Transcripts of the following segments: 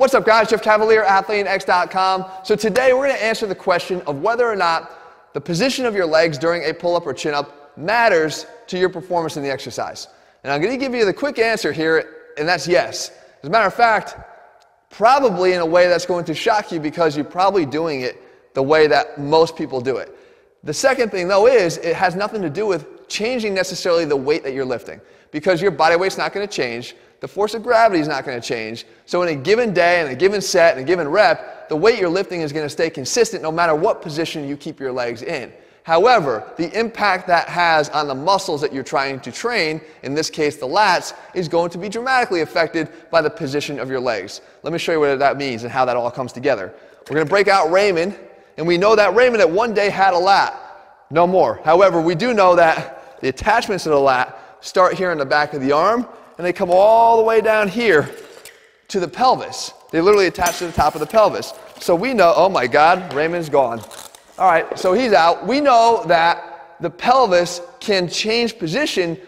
What's up, guys? Jeff Cavalier, ATHLEAN-X.com. So today we're going to answer the question of whether or not the position of your legs during a pull-up or chin-up matters to your performance in the exercise. And I'm going to give you the quick answer here, and that's yes. As a matter of fact, probably in a way that's going to shock you because you're probably doing it the way that most people do it. The second thing, though, is it has nothing to do with changing necessarily the weight that you're lifting, because your body weight's not going to change. The force of gravity is not going to change. So in a given day, in a given set, in a given rep, the weight you're lifting is going to stay consistent no matter what position you keep your legs in. However, the impact that has on the muscles that you're trying to train, in this case the lats, is going to be dramatically affected by the position of your legs. Let me show you what that means and how that all comes together. We're going to break out Raymond, and we know that Raymond at one day had a lat. No more. However, we do know that the attachments of the lat start here in the back of the arm, and they come all the way down here to the pelvis. They literally attach to the top of the pelvis. So we know, oh my God, Raymond's gone. All right, so he's out. We know that the pelvis can change position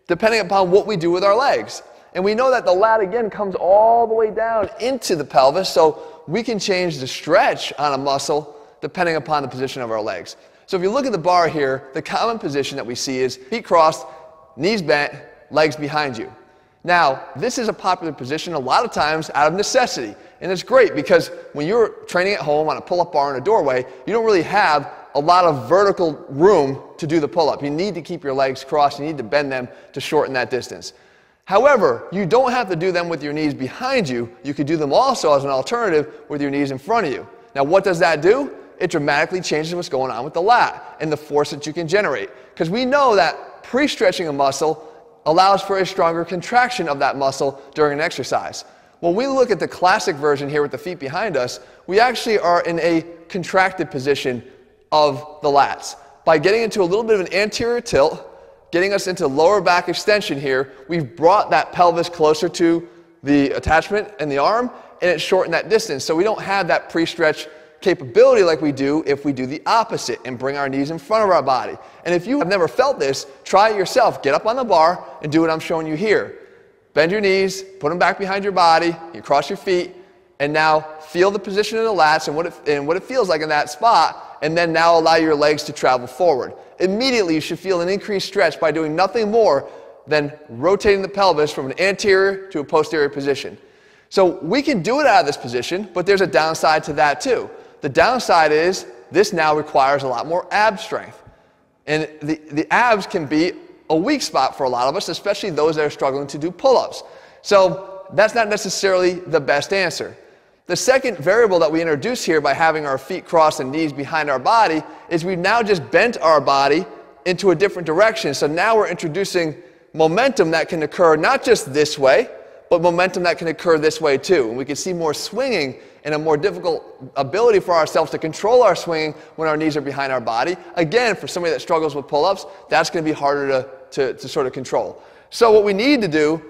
depending upon what we do with our legs. And we know that the lat, again, comes all the way down into the pelvis, so we can change the stretch on a muscle depending upon the position of our legs. So if you look at the bar here, the common position that we see is feet crossed, knees bent, legs behind you. Now, this is a popular position a lot of times out of necessity, and it's great because when you're training at home on a pull-up bar in a doorway, you don't really have a lot of vertical room to do the pull-up. You need to keep your legs crossed, you need to bend them to shorten that distance. However, you don't have to do them with your knees behind you. You could do them also as an alternative with your knees in front of you. Now, what does that do? It dramatically changes what's going on with the lat and the force that you can generate. Because we know that pre-stretching a muscle allows for a stronger contraction of that muscle during an exercise. When we look at the classic version here with the feet behind us, we actually are in a contracted position of the lats. By getting into a little bit of an anterior tilt, getting us into lower back extension here, we've brought that pelvis closer to the attachment and the arm, and it shortened that distance. So we don't have that pre-stretch capability like we do if we do the opposite and bring our knees in front of our body. And if you have never felt this, try it yourself. Get up on the bar and do what I'm showing you here. Bend your knees, put them back behind your body, you cross your feet, and now feel the position of the lats and what it feels like in that spot, and then now allow your legs to travel forward. Immediately you should feel an increased stretch by doing nothing more than rotating the pelvis from an anterior to a posterior position. So we can do it out of this position, but there's a downside to that too. The downside is this now requires a lot more ab strength. And the abs can be a weak spot for a lot of us, especially those that are struggling to do pull-ups. So that's not necessarily the best answer. The second variable that we introduce here by having our feet crossed and knees behind our body is we've now just bent our body into a different direction. So now we're introducing momentum that can occur not just this way, but momentum that can occur this way too. And we can see more swinging and a more difficult ability for ourselves to control our swinging when our knees are behind our body. Again, for somebody that struggles with pull-ups, that's going to be harder to sort of control. So what we need to do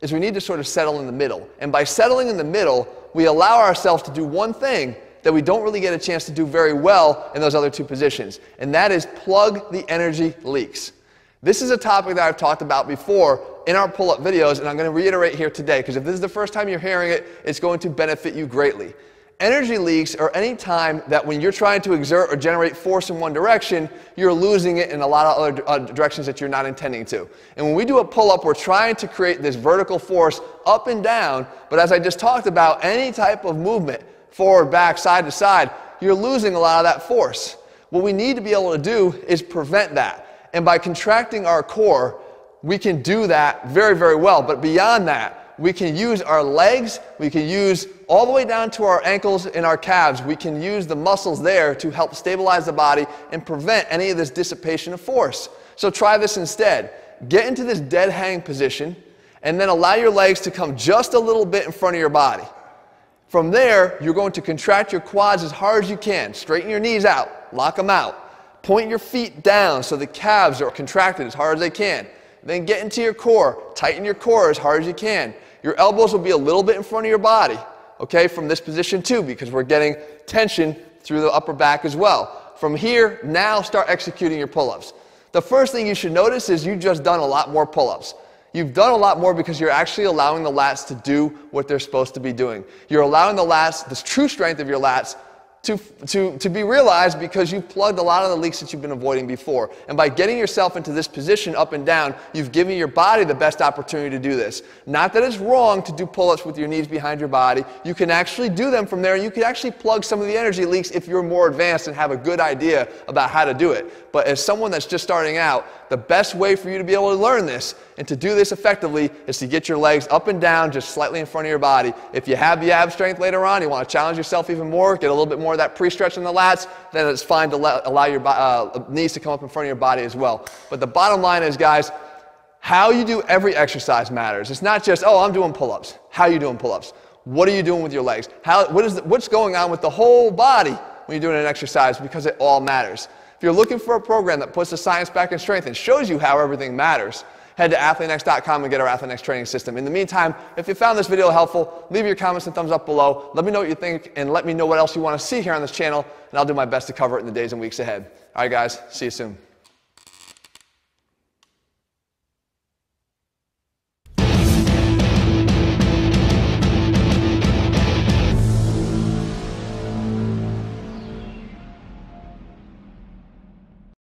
is we need to sort of settle in the middle. And by settling in the middle, we allow ourselves to do one thing that we don't really get a chance to do very well in those other two positions, and that is plug the energy leaks. This is a topic that I've talked about before in our pull-up videos, and I'm going to reiterate here today, because if this is the first time you're hearing it, it's going to benefit you greatly. Energy leaks are any time that when you're trying to exert or generate force in one direction, you're losing it in a lot of other directions that you're not intending to. And when we do a pull-up, we're trying to create this vertical force up and down, but as I just talked about, any type of movement, forward, back, side to side, you're losing a lot of that force. What we need to be able to do is prevent that. And by contracting our core, we can do that very, very well. But beyond that, we can use our legs, we can use all the way down to our ankles and our calves. We can use the muscles there to help stabilize the body and prevent any of this dissipation of force. So try this instead. Get into this dead hang position and then allow your legs to come just a little bit in front of your body. From there, you're going to contract your quads as hard as you can. Straighten your knees out, lock them out. Point your feet down so the calves are contracted as hard as they can. Then get into your core. Tighten your core as hard as you can. Your elbows will be a little bit in front of your body, okay, from this position too, because we're getting tension through the upper back as well. From here, now start executing your pull-ups. The first thing you should notice is you've just done a lot more pull-ups. You've done a lot more because you're actually allowing the lats to do what they're supposed to be doing. You're allowing the lats, the true strength of your lats, to be realized because you've plugged a lot of the leaks that you've been avoiding before. And by getting yourself into this position up and down, you've given your body the best opportunity to do this. Not that it's wrong to do pull-ups with your knees behind your body. You can actually do them from there. You can actually plug some of the energy leaks if you're more advanced and have a good idea about how to do it. But as someone that's just starting out, the best way for you to be able to learn this and to do this effectively is to get your legs up and down just slightly in front of your body. If you have the ab strength later on, you want to challenge yourself even more, get a little bit more of that pre-stretch in the lats, then it's fine to allow your knees to come up in front of your body as well. But the bottom line is, guys, how you do every exercise matters. It's not just, oh, I'm doing pull-ups. How are you doing pull-ups? What are you doing with your legs? What's going on with the whole body when you're doing an exercise? Because it all matters. If you're looking for a program that puts the science back in strength and shows you how everything matters, head to ATHLEAN-X.com and get our ATHLEAN-X training system. In the meantime, if you found this video helpful, leave your comments and thumbs up below. Let me know what you think and let me know what else you want to see here on this channel, and I'll do my best to cover it in the days and weeks ahead. All right, guys, see you soon.